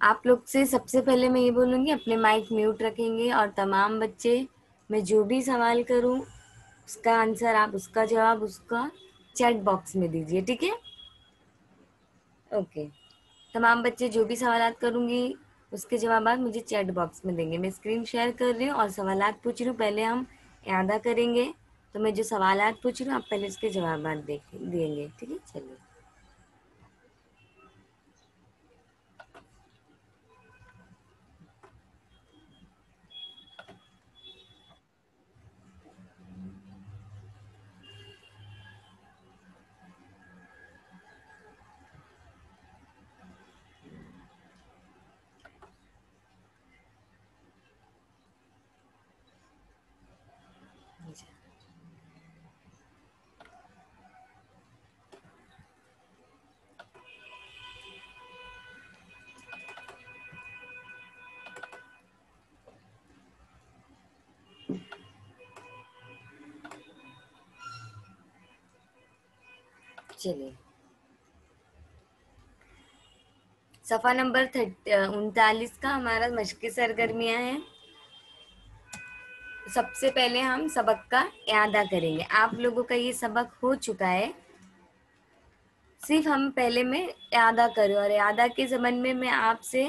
आप लोग से सबसे पहले मैं ये बोलूँगी, अपने माइक म्यूट रखेंगे और तमाम बच्चे, मैं जो भी सवाल करूँ उसका आंसर आप, उसका जवाब उसका चैट बॉक्स में दीजिए, ठीक है? ओके। तमाम बच्चे जो भी सवालात करूँगी उसके जवाब मुझे चैट बॉक्स में देंगे। मैं स्क्रीन शेयर कर रही हूँ और सवालात पूछ रही हूँ, पहले हम इआदा करेंगे। तो मैं जो सवालात पूछ रही हूँ आप पहले उसके जवाब देंगे, ठीक है? चलिए। चलिए, सफ़ा नंबर 39 का हमारा मश्क़ी सरगर्मियाँ हैं। सबसे पहले हम सबक का इआदा करेंगे। आप लोगों का ये सबक हो चुका है, सिर्फ हम पहले में इआदा करें और इआदा के ज़मन में मैं आपसे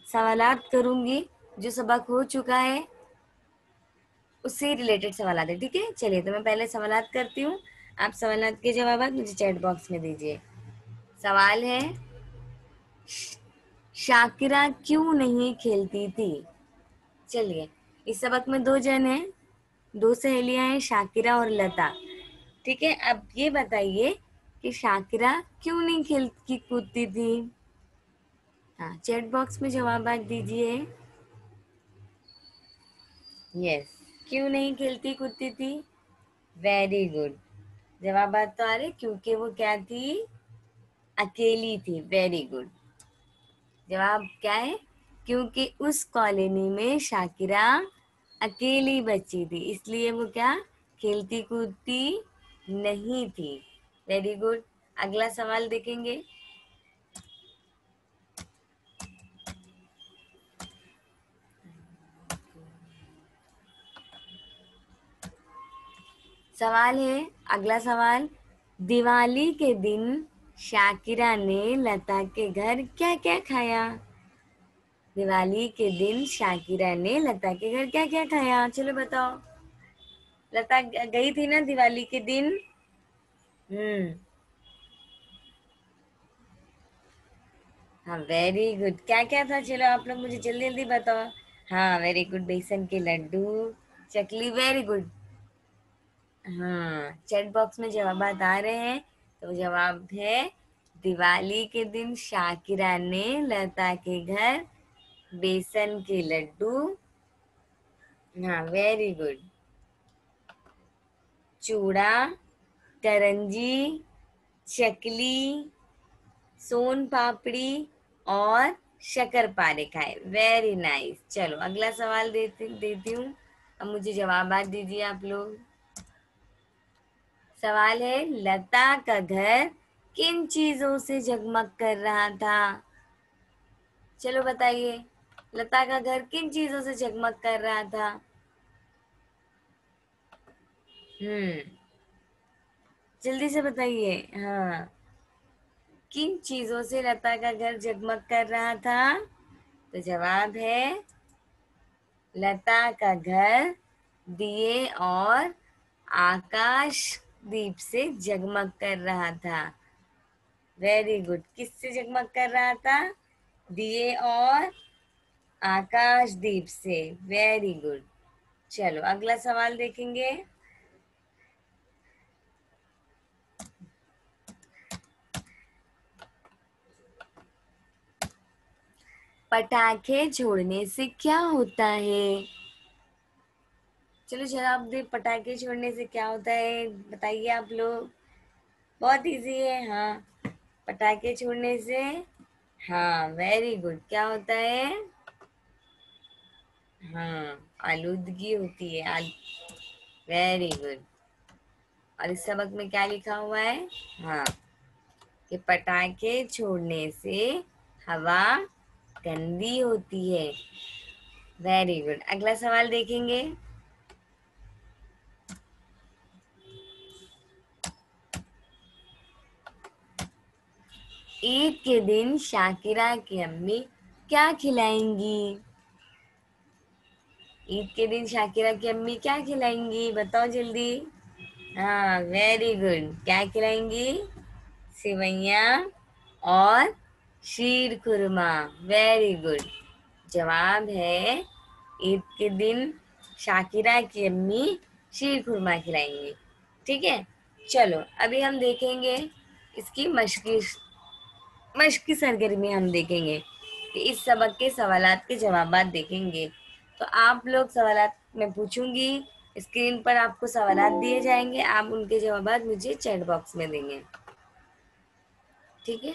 सवालात करूँगी जो सबक हो चुका है उससे रिलेटेड सवालात है, ठीक है? चलिए, तो मैं पहले सवालात करती हूँ, आप सवालात के जवाब मुझे चैट बॉक्स में दीजिए। सवाल है, शाकिरा क्यों नहीं खेलती थी? चलिए, इस सबक में 2 जन हैं, 2 सहेलियाँ हैं, शाकिरा और लता, ठीक है? अब ये बताइए कि शाकिरा क्यों नहीं खेलती कूदती थी? हाँ, चैट बॉक्स में जवाब दीजिए। यस, क्यों नहीं खेलती कूदती थी? Very good. जवाब तो आ रहे, क्योंकि वो क्या थी? अकेली थी। Very good. जवाब क्या है? क्योंकि उस कॉलोनी में शाकिरा अकेली बच्ची थी, इसलिए वो क्या खेलती कूदती नहीं थी। Very good. अगला सवाल देखेंगे। सवाल है, अगला सवाल, दिवाली के दिन शाकिरा ने लता के घर क्या क्या खाया? दिवाली के दिन शाकिरा ने लता के घर क्या क्या खाया? चलो बताओ। लता गई थी ना दिवाली के दिन? हम्म। हाँ, वेरी गुड। क्या क्या था? चलो आप लोग मुझे जल्दी जल्दी बताओ। हाँ, वेरी गुड। बेसन के लड्डू, चकली। Very good. हाँ, चैट बॉक्स में जवाब आ रहे हैं। तो जवाब है, दिवाली के दिन शाकिरा ने लता के घर बेसन के लड्डू, हाँ वेरी गुड, चूड़ा, करंजी, चकली, सोन पापड़ी और शक्करपारे खाए। Very nice. चलो अगला सवाल देती हूँ। अब मुझे जवाब दीजिए आप लोग। सवाल है, लता का घर किन चीजों से जगमग कर रहा था? चलो बताइए, लता का घर किन चीजों से जगमग कर रहा था? हम्म, जल्दी से बताइए। हाँ, किन चीजों से लता का घर जगमग कर रहा था? तो जवाब है, लता का घर दिए और आकाश दीप से जगमग कर रहा था। Very good. किससे जगमग कर रहा था? दिए और आकाश दीप से। Very good. चलो अगला सवाल देखेंगे। पटाखे छोड़ने से क्या होता है? चलो जवाब दे, पटाखे छोड़ने से क्या होता है बताइए आप लोग। बहुत इजी है। हाँ, पटाखे छोड़ने से, हाँ वेरी गुड, क्या होता है? हाँ, आलूदगी होती है। Very good. और इस सबक में क्या लिखा हुआ है? हाँ, कि पटाखे छोड़ने से हवा गंदी होती है। Very good. अगला सवाल देखेंगे। ईद के दिन शाकिरा की अम्मी क्या खिलाएंगी? ईद के दिन शाकिरा की अम्मी क्या खिलाएंगी, बताओ जल्दी। हाँ, वेरी गुड। क्या खिलाएंगी? सिवैया और शीर खुरमा। Very good. जवाब है ईद के दिन शाकिरा की अम्मी शीर खुरमा खिलाएंगी। ठीक है, चलो अभी हम देखेंगे इसकी मश्क की सरगर्मी हम देखेंगे कि इस सबक के सवालात के जवाबात देखेंगे। तो आप लोग सवालात मैं पूछूंगी, स्क्रीन पर आपको सवालात दिए जाएंगे, आप उनके जवाबात मुझे चैट बॉक्स में देंगे। ठीक है,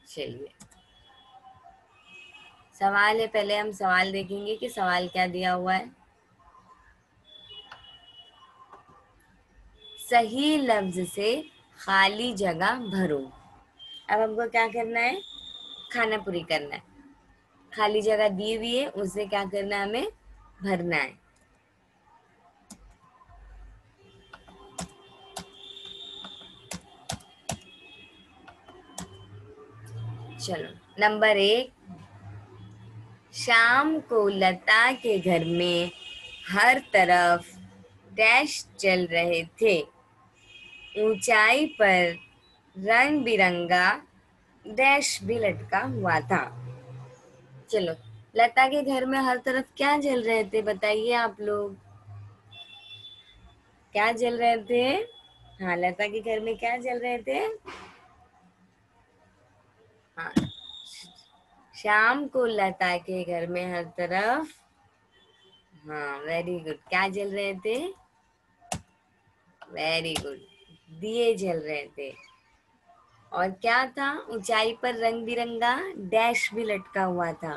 चलिए सवाल है, पहले हम सवाल देखेंगे कि सवाल क्या दिया हुआ है। सही लफ्ज से खाली जगह भरो। अब हमको क्या करना है? खाना पूरी करना है। खाली जगह दी हुई है, उसे क्या करना है? हमें भरना है। चलो, नंबर 1, शाम को लता के घर में हर तरफ डैश चल रहे थे। ऊंचाई पर रंग बिरंगा डैश भी लटका हुआ था। चलो, लता के घर में हर तरफ क्या जल रहे थे, बताइए आप लोग। क्या जल रहे थे? हाँ, लता के घर में क्या जल रहे थे? हाँ, शाम को लता के घर में हर तरफ, हाँ वेरी गुड, क्या जल रहे थे? वेरी गुड, दिए जल रहे थे। और क्या था? ऊंचाई पर रंग बिरंगा डैश भी लटका हुआ था।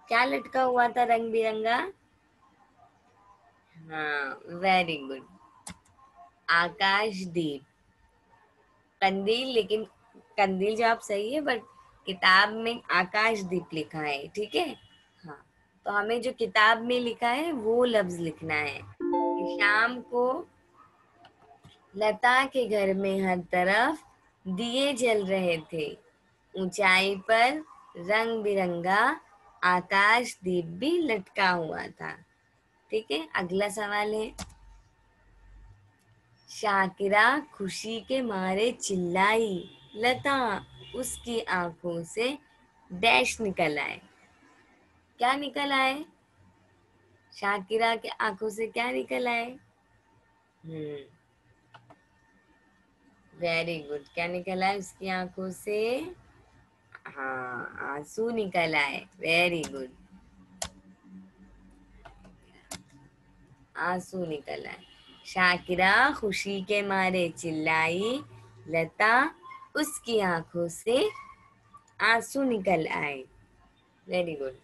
क्या लटका हुआ था रंग बिरंगा? हाँ, वेरी गुड, आकाशदीप। कंदील, लेकिन कंदील जवाब सही है, बट किताब में आकाशदीप लिखा है। ठीक है, हाँ, तो हमें जो किताब में लिखा है वो लफ्ज लिखना है कि शाम को लता के घर में हर तरफ दिए जल रहे थे। ऊंचाई पर रंग बिरंगा आकाश दीप भी लटका हुआ था। ठीक है, अगला सवाल है। शाकिरा खुशी के मारे चिल्लाई। लता उसकी आंखों से डैश निकल आए। क्या निकल आए? शाकिरा के आंखों से क्या निकल आए? हम्म, वेरी गुड। क्या निकल आए उसकी आंखों से? हाँ, आंसू निकल आए। वेरी गुड, आंसू निकल आए। शाकिरा खुशी के मारे चिल्लाई। लता उसकी आंखों से आंसू निकल आए। Very good.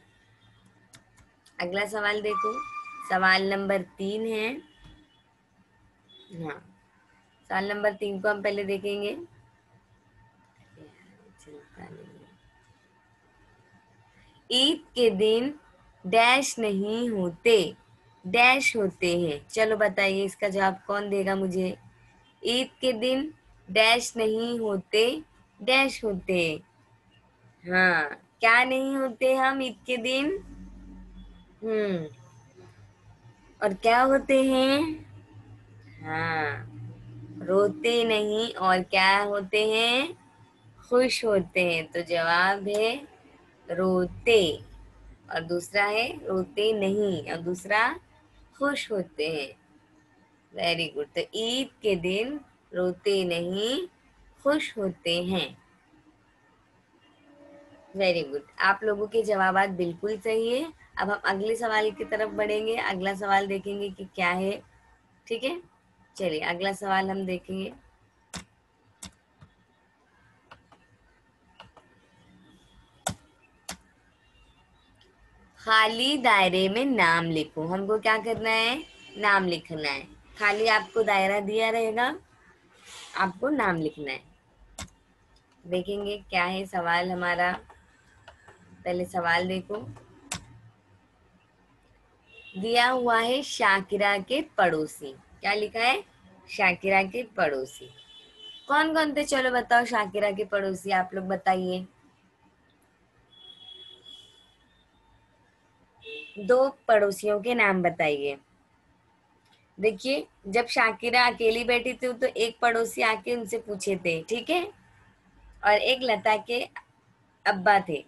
अगला सवाल देखो, सवाल नंबर 3 है। हाँ, सवाल नंबर 3 को हम पहले देखेंगे। चलता नहीं है। ईद के दिन डैश नहीं होते, डैश होते हैं। चलो बताइए इसका जवाब कौन देगा मुझे। ईद के दिन डैश नहीं होते, डैश होते। हाँ, क्या नहीं होते हम ईद के दिन? हम्म, और क्या होते हैं? हाँ, रोते नहीं, और क्या होते हैं? खुश होते हैं। तो जवाब है रोते, और दूसरा है रोते नहीं, और दूसरा खुश होते हैं। Very good. तो ईद के दिन रोते नहीं, खुश होते हैं। वेरी गुड, आप लोगों के जवाबात बिल्कुल सही है। अब हम अगले सवाल की तरफ बढ़ेंगे, अगला सवाल देखेंगे कि क्या है। ठीक है, चलिए अगला सवाल हम देखेंगे। खाली दायरे में नाम लिखो। हमको क्या करना है? नाम लिखना है। खाली आपको दायरा दिया रहेगा, आपको नाम लिखना है। देखेंगे क्या है सवाल हमारा। पहले सवाल देखो। दिया हुआ है शाकिरा के पड़ोसी। क्या लिखा है? शाकिरा के पड़ोसी। कौन कौन थे? चलो बताओ शाकिरा के पड़ोसी, आप लोग बताइए। दो पड़ोसियों के नाम बताइए। देखिए, जब शाकिरा अकेली बैठी थी तो एक पड़ोसी आके उनसे पूछे थे, ठीक है, और एक लता के अब्बा थे।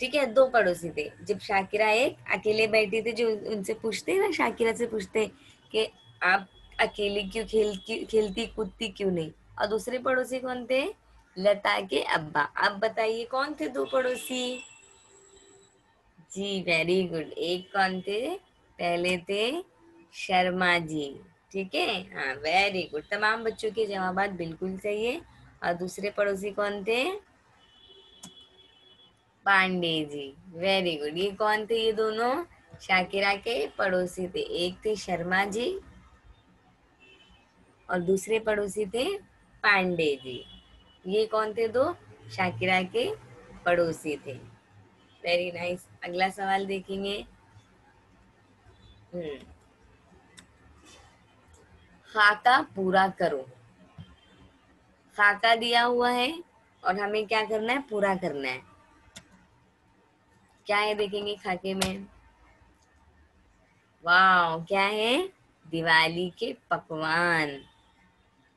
ठीक है, दो पड़ोसी थे। जब शाकिरा एक अकेले बैठी थी, जो उनसे पूछते ना, शाकिरा से पूछते कि आप अकेली क्यों खेलती कूदती क्यों नहीं। और दूसरे पड़ोसी कौन थे? लता के अब्बा। अब बताइए कौन थे दो पड़ोसी? जी वेरी गुड। एक कौन थे? पहले थे शर्मा जी। ठीक है, हाँ वेरी गुड। तमाम बच्चों के जवाब बिल्कुल सही है। और दूसरे पड़ोसी कौन थे? पांडे जी। Very good. ये कौन थे? ये दोनों शाकिरा के पड़ोसी थे। एक थे शर्मा जी और दूसरे पड़ोसी थे पांडे जी। ये कौन थे? दो शाकिरा के पड़ोसी थे। Very nice. अगला सवाल देखेंगे। हम्म खाका पूरा करो। खाका दिया हुआ है और हमें क्या करना है? पूरा करना है। क्या है देखेंगे खाके में। वाह, क्या है? दिवाली के पकवान।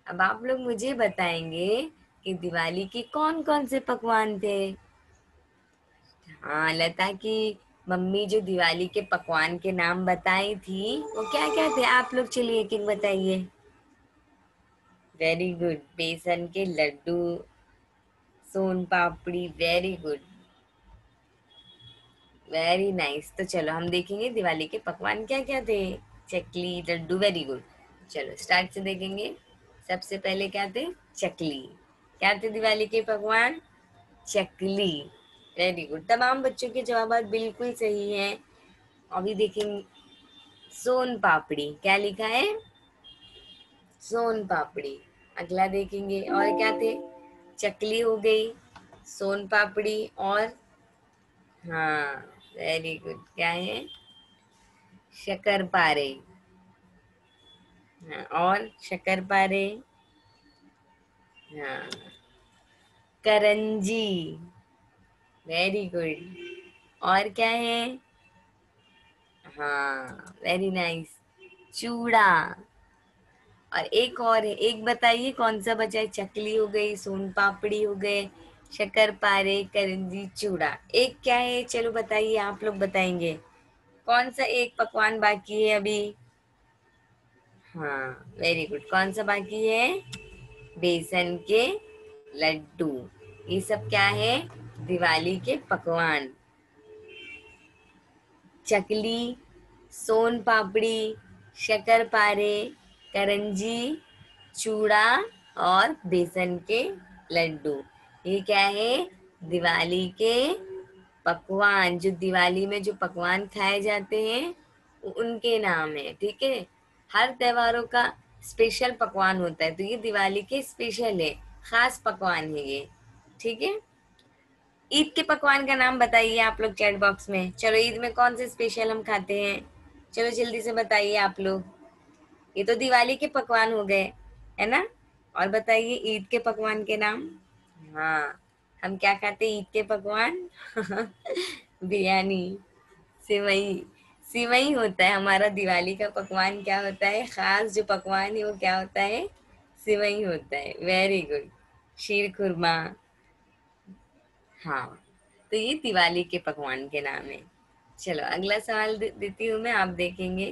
अब आप लोग मुझे बताएंगे कि दिवाली के कौन कौन से पकवान थे। हाँ, लता की मम्मी जो दिवाली के पकवान के नाम बताई थी वो क्या क्या थे? आप लोग चलिए एक एक बताइए। Very good. बेसन के laddu, son papdi. Very good, very nice. तो चलो हम देखेंगे दिवाली के पकवान क्या क्या थे। चकली, लड्डू। Very good. चलो स्टार्ट से देखेंगे। सबसे पहले क्या थे? चकली। क्या थे दिवाली के पकवान? चकली। Very good. तमाम बच्चों के जवाब बिल्कुल सही हैं। अभी देखेंगे सोन पापड़ी। क्या लिखा है? सोन पापड़ी। अगला देखेंगे और क्या थे? चकली हो गई, सोन पापड़ी और, हाँ वेरी गुड, क्या है? शक्कर पारे। हाँ, और शक्कर पारे। हाँ, करंजी। Very good. और क्या है? हाँ वेरी नाइस, चूड़ा। और एक और है, एक बताइए कौन सा बचा है? चकली हो गई, सोन पापड़ी हो गए, शक्कर पारे, करंजी, चूड़ा। एक क्या है? चलो बताइए, आप लोग बताएंगे कौन सा एक पकवान बाकी है अभी। हाँ वेरी गुड। कौन सा बाकी है? बेसन के लड्डू। ये सब क्या है? दिवाली के पकवान। चकली, सोन पापड़ी, शक्करपारे, करंजी, चूड़ा और बेसन के लड्डू। ये क्या है? दिवाली के पकवान। जो दिवाली में जो पकवान खाए जाते हैं उनके नाम है। ठीक है, हर त्योहारों का स्पेशल पकवान होता है, तो ये दिवाली के स्पेशल है, खास पकवान है ये। ठीक है, ईद के पकवान का नाम बताइए आप लोग चैट बॉक्स में। चलो ईद में कौन से स्पेशल हम खाते हैं? चलो जल्दी से बताइए आप लोग। ये तो दिवाली के पकवान हो गए, है ना? और बताइए ईद के पकवान के नाम। हाँ, हम क्या खाते हैं ईद के पकवान? बिरयानी, सिवई। सिवई होता है हमारा दिवाली का पकवान। क्या होता है खास जो पकवान है वो? क्या होता है? सिवई होता है। Very good. शीर खुरमा। हाँ, तो ये दिवाली के पकवान के नाम है। चलो अगला सवाल देती हूँ मैं, आप देखेंगे।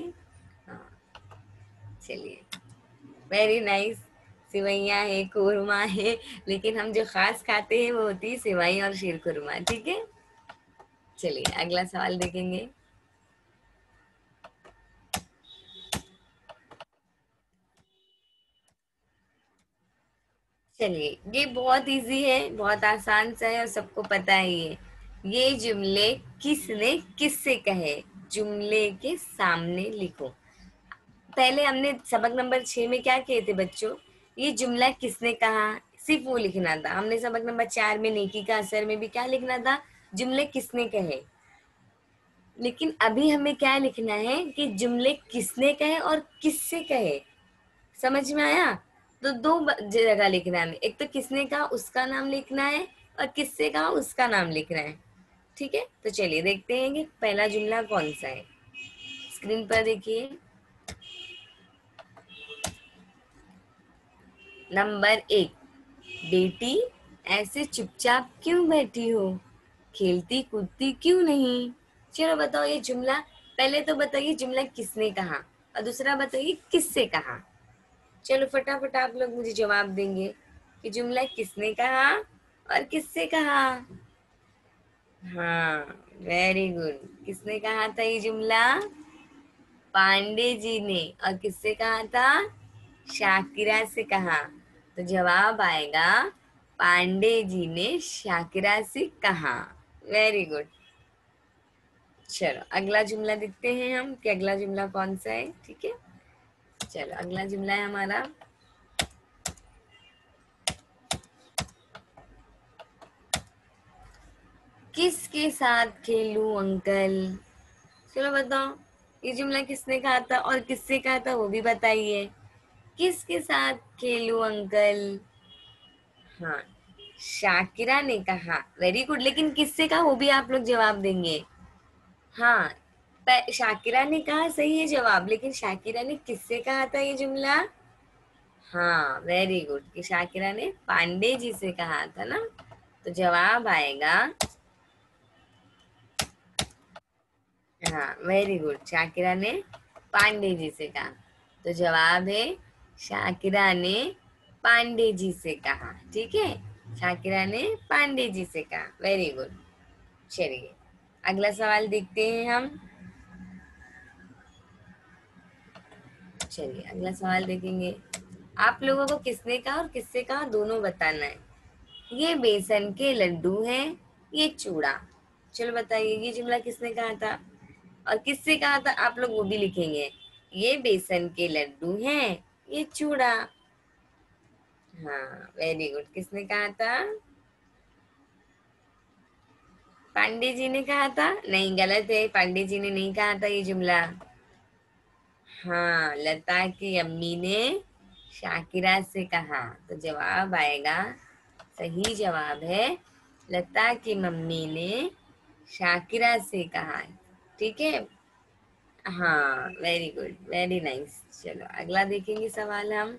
हाँ, चलिए। Very nice. सिवैया है, खुरमा है, लेकिन हम जो खास खाते हैं वो होती है सिवई और शीर खुरमा। ठीक है, चलिए अगला सवाल देखेंगे। चलिए, ये बहुत इजी है, बहुत आसान सा है और सबको पता है ये जुमले किसने किससे कहे? जुमले के सामने लिखो। पहले हमने सबक नंबर 6 में क्या किए थे बच्चों? ये जुमला किसने कहा, सिर्फ वो लिखना था। हमने सबक नंबर 4 में नेकी का असर में भी क्या लिखना था? जुमले किसने कहे। लेकिन अभी हमें क्या लिखना है कि जुमले किसने कहे और किससे कहे। समझ में आया। तो दो जगह लिखना है हमें, एक तो किसने कहा उसका नाम लिखना है और किससे कहा उसका नाम लिखना है। ठीक है, तो चलिए देखते हैं कि पहला जुमला कौन सा है। स्क्रीन पर देखिए। नंबर 1, बेटी ऐसे चुपचाप क्यों बैठी हो, खेलती कूदती क्यों नहीं। चलो बताओ ये जुमला, पहले तो बताइए जुमला किसने कहा और दूसरा बताइए किससे कहा। चलो फटाफट आप लोग मुझे जवाब देंगे कि जुमला किसने कहा और किससे कहा। हाँ, वेरी गुड। किसने कहा था ये जुमला, पांडे जी ने। और किससे कहा था, शाकिरा से कहा। तो जवाब आएगा पांडे जी ने शाकिरा से कहा। Very good. चलो अगला जुमला देखते हैं हम कि अगला जुमला कौन सा है। ठीक है, चलो अगला जुमला है हमारा, किसके साथ खेलूं अंकल। चलो बताओ ये जुमला किसने कहा था और किससे कहा था वो भी बताइए। किसके साथ खेलूं अंकल। हाँ, शाकिरा ने कहा। वेरी गुड, लेकिन किससे कहा वो भी आप लोग जवाब देंगे। हाँ, शाकिरा ने कहा सही है जवाब, लेकिन शाकिरा ने किससे कहा था ये जुमला। हाँ, वेरी गुड, कि शाकिरा ने पांडे जी से कहा था ना। तो जवाब आएगा, हाँ वेरी गुड, शाकिरा ने पांडे जी से कहा। तो जवाब है शाकिरा ने पांडे जी से कहा। ठीक है, शाकिरा ने पांडे जी से कहा। Very good. चलिए अगला सवाल देखते हैं हम। चलिए अगला सवाल देखेंगे। आप लोगों को किसने कहा और किससे कहा दोनों बताना है। ये बेसन के लड्डू हैं, ये चूड़ा। चलो बताइए ये जुमला किसने कहा था और किससे कहा था, आप लोग वो भी लिखेंगे। ये बेसन के लड्डू हैं, ये चूड़ा। हाँ वेरी गुड, किसने कहा था, पांडे जी ने कहा था। नहीं, गलत है, पांडे जी ने नहीं कहा था ये जुमला। हाँ, लता की अम्मी ने शाकिरा से कहा। तो जवाब आएगा, सही जवाब है लता की मम्मी ने शाकिरा से कहा। ठीक है, हाँ वेरी गुड, वेरी नाइस। चलो अगला देखेंगे सवाल हम।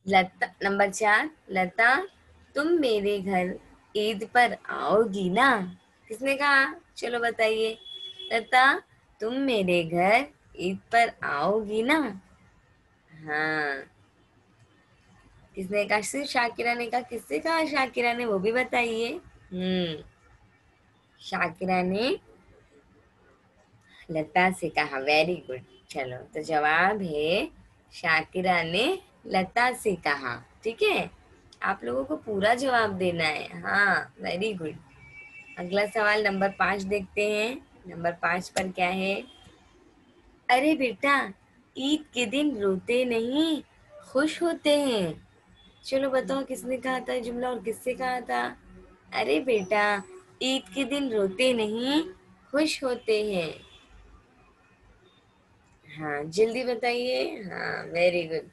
लता नंबर 4, लता तुम मेरे घर ईद पर आओगी ना। किसने कहा, चलो बताइए। लता तुम मेरे घर ईद पर आओगी ना। हाँ, किसने कहा, सिर्फ शाकिरा ने कहा, किससे कहा शाकिरा ने वो भी बताइए। हम्म, शाकिरा ने लता से कहा। Very good. चलो तो जवाब है शाकिरा ने लता से कहा। ठीक है, आप लोगों को पूरा जवाब देना है। हाँ वेरी गुड। अगला सवाल नंबर 5 देखते हैं। नंबर 5 पर क्या है, अरे बेटा ईद के दिन रोते नहीं खुश होते हैं। चलो बताओ किसने कहा था ये जुमला और किससे कहा था। अरे बेटा ईद के दिन रोते नहीं खुश होते हैं। हाँ जल्दी बताइए। हाँ वेरी गुड।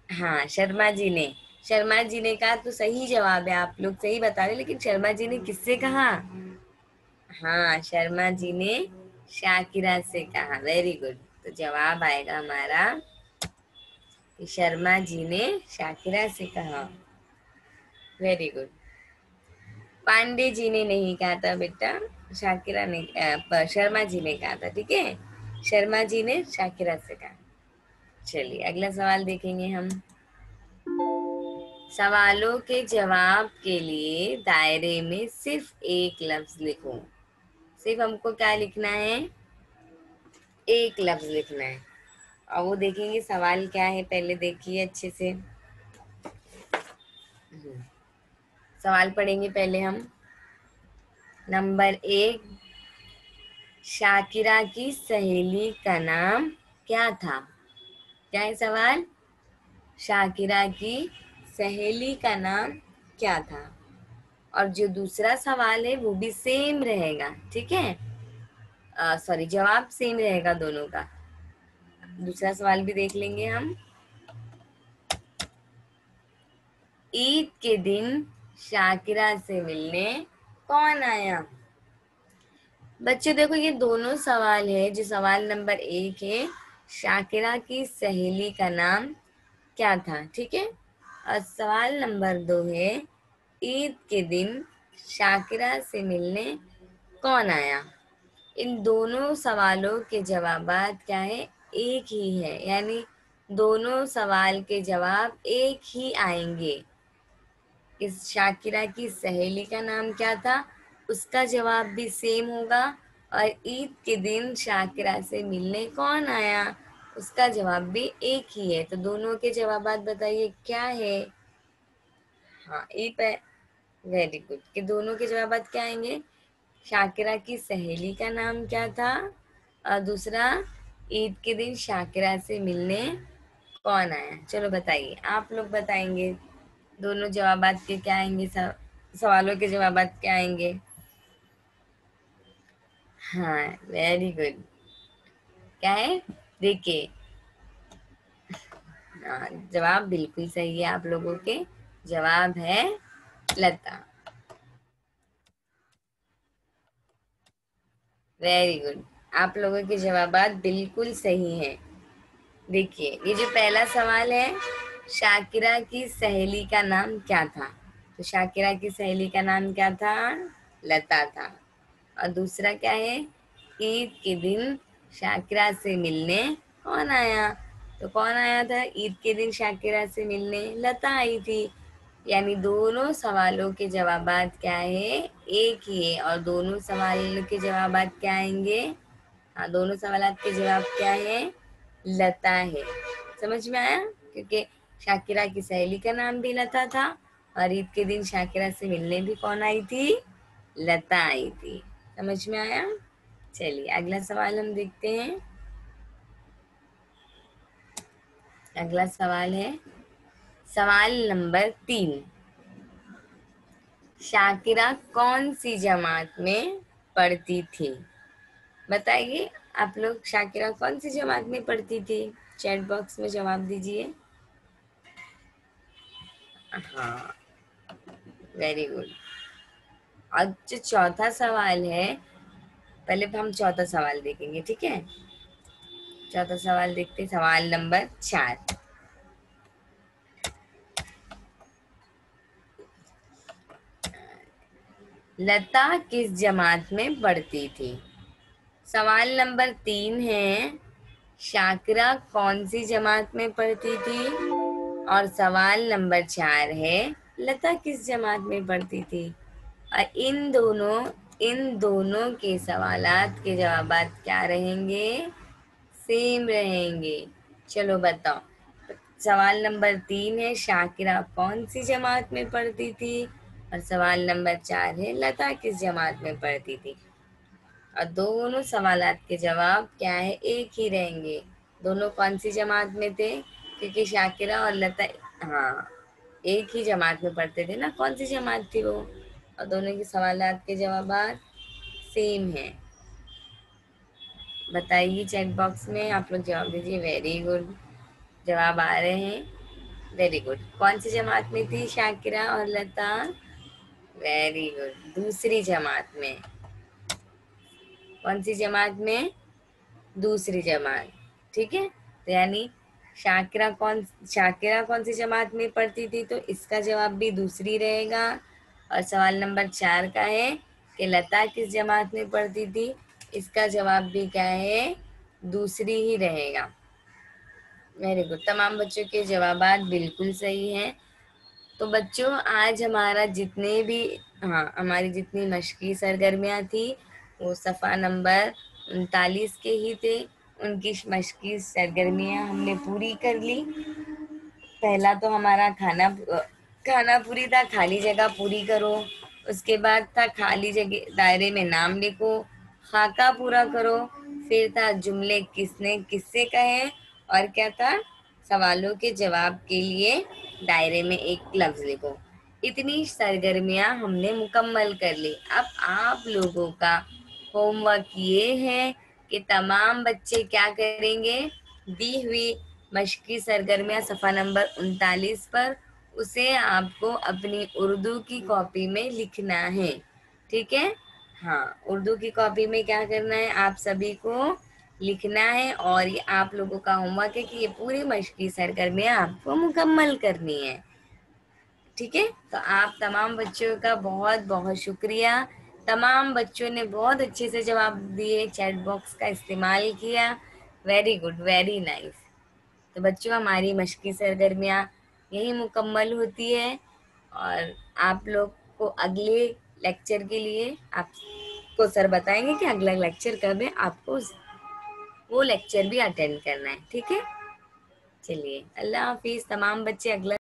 हाँ, शर्मा जी ने। शर्मा जी ने कहा तो सही जवाब है, आप लोग सही बता रहे, लेकिन शर्मा जी ने किससे कहा। हाँ, शर्मा जी ने शाकिरा से कहा। Very good. तो जवाब आएगा हमारा कि शर्मा जी ने शाकिरा से कहा। Very good. पांडे जी ने नहीं कहा था बेटा, शाकिरा ने शर्मा जी ने कहा था। ठीक है, शर्मा जी ने शाकिरा से कहा। चलिए अगला सवाल देखेंगे हम। सवालों के जवाब के लिए दायरे में सिर्फ एक लफ्ज लिखो। सिर्फ हमको क्या लिखना है, एक लफ्ज लिखना है। और वो देखेंगे सवाल क्या है, पहले देखिए अच्छे से। सवाल पढ़ेंगे पहले हम। नंबर 1, शाकिरा की सहेली का नाम क्या था। क्या है सवाल? शाकिरा की सहेली का नाम क्या था? और जो दूसरा सवाल है वो भी सेम रहेगा, ठीक है? सॉरी, जवाब सेम रहेगा दोनों का। दूसरा सवाल भी देख लेंगे हम। ईद के दिन शाकिरा से मिलने कौन आया? बच्चों देखो, ये दोनों सवाल है। जो सवाल नंबर 1 है, शाकिरा की सहेली का नाम क्या था, ठीक है? और सवाल नंबर 2 है, ईद के दिन शाकिरा से मिलने कौन आया? इन दोनों सवालों के जवाबात क्या है? एक ही है, यानी दोनों सवाल के जवाब एक ही आएंगे। इस शाकिरा की सहेली का नाम क्या था, उसका जवाब भी सेम होगा। और ईद के दिन शाकिरा से मिलने कौन आया, उसका जवाब भी एक ही है। तो दोनों के जवाबात बताइए क्या है? हाँ, ई पे। Very good. कि दोनों के जवाबात क्या आएंगे? शाकिरा की सहेली का नाम क्या था, और दूसरा, ईद के दिन शाकिरा से मिलने कौन आया? चलो बताइए, आप लोग बताएंगे दोनों जवाबात के क्या आएंगे, सवालों के जवाबात क्या आएंगे? हाँ, वेरी गुड। क्या है? देखिए, जवाब बिल्कुल सही है आप लोगों के। जवाब है लता। Very good. आप लोगों के जवाबात बिल्कुल सही हैं। देखिए, ये जो पहला सवाल है, शाकिरा की सहेली का नाम क्या था? तो शाकिरा की सहेली का नाम क्या था? लता था। और दूसरा क्या है? ईद के दिन शाकिरा से मिलने कौन आया? तो कौन आया था ईद के दिन शाकिरा से मिलने? लता आई थी। यानी दोनों सवालों के जवाबात क्या है? एक ही है। और दोनों सवालों के जवाबात क्या आएंगे? हाँ, दोनों सवाल के जवाब क्या है? लता है। समझ में आया? क्योंकि शाकिरा की सहेली का नाम भी लता था, और ईद के दिन शाकिरा से मिलने भी कौन आई थी? लता आई थी। समझ में आया? चलिए, अगला सवाल हम देखते हैं। अगला सवाल है सवाल नंबर 3। शाकिरा कौन सी जमात में पढ़ती थी? बताइए, आप लोग, शाकिरा कौन सी जमात में पढ़ती थी? चैट बॉक्स में जवाब दीजिए। हाँ, वेरी गुड। और जो चौथा सवाल है, पहले तो हम चौथा सवाल देखेंगे, ठीक है? चौथा सवाल देखते हैं, सवाल नंबर 4। लता किस जमात में पढ़ती थी? सवाल नंबर 3 है, शाकिरा कौन सी जमात में पढ़ती थी? और सवाल नंबर 4 है, लता किस जमात में पढ़ती थी? और इन दोनों के सवालात के जवाबात क्या रहेंगे? सेम रहेंगे। चलो बताओ। सवाल नंबर 3 है, शाकिरा कौन सी जमात में पढ़ती थी? और सवाल नंबर 4 है, लता किस जमात में पढ़ती थी? और दोनों सवालात के जवाब क्या है? एक ही रहेंगे। दोनों कौन सी जमात में थे? क्योंकि शाकिरा और लता, हाँ, एक ही जमात में पढ़ते थे ना। कौन सी जमात थी वो? और दोनों के सवालात के जवाब सेम है। बताइए चैट बॉक्स में, आप लोग जवाब दीजिए। वेरी गुड, जवाब आ रहे हैं। Very good. कौन सी जमात में थी शाकिरा और लता? वेरी गुड, दूसरी जमात में। कौन सी जमात में? दूसरी जमात। ठीक है, तो यानी शाकिरा कौन सी जमात में पढ़ती थी, तो इसका जवाब भी दूसरी रहेगा। और सवाल नंबर 4 का है कि लता किस जमात में पढ़ती थी, इसका जवाब भी क्या है? दूसरी ही रहेगा। वेरी गुड, तमाम बच्चों के जवाबात बिल्कुल सही हैं। तो बच्चों, आज हमारी जितनी मश्की सरगर्मियाँ थी, वो सफ़ा नंबर 39 के ही थे। उनकी मश्की सरगर्मियाँ हमने पूरी कर ली। पहला तो हमारा खाना पूरी था, खाली जगह पूरी करो। उसके बाद था खाली जगह दायरे में नाम लिखो, खाका पूरा करो। फिर था जुमले किसने किससे कहे, और क्या था? सवालों के जवाब के लिए दायरे में एक लफ्ज लिखो। इतनी सरगर्मियां हमने मुकम्मल कर ली। अब आप लोगों का होमवर्क ये है कि तमाम बच्चे क्या करेंगे, दी हुई मश्की सरगर्मियां सफ़ा नंबर 39 पर, उसे आपको अपनी उर्दू की कॉपी में लिखना है। ठीक है? हाँ, उर्दू की कॉपी में क्या करना है, आप सभी को लिखना है और ये आप लोगों का होमवर्क है कि ये पूरी मश्की सरगर्मियाँ आपको मुकम्मल करनी है। ठीक है? तो आप तमाम बच्चों का बहुत बहुत शुक्रिया। तमाम बच्चों ने बहुत अच्छे से जवाब दिए, चैट बॉक्स का इस्तेमाल किया। Very good, very nice. तो बच्चों, हमारी मश्की सरगर्मियाँ यही मुकम्मल होती है और आप लोग को अगले लेक्चर के लिए आपको सर बताएंगे कि अगला लेक्चर कब है, आपको वो लेक्चर भी अटेंड करना है। ठीक है? चलिए, अल्लाह हाफिज़। तमाम बच्चे अगला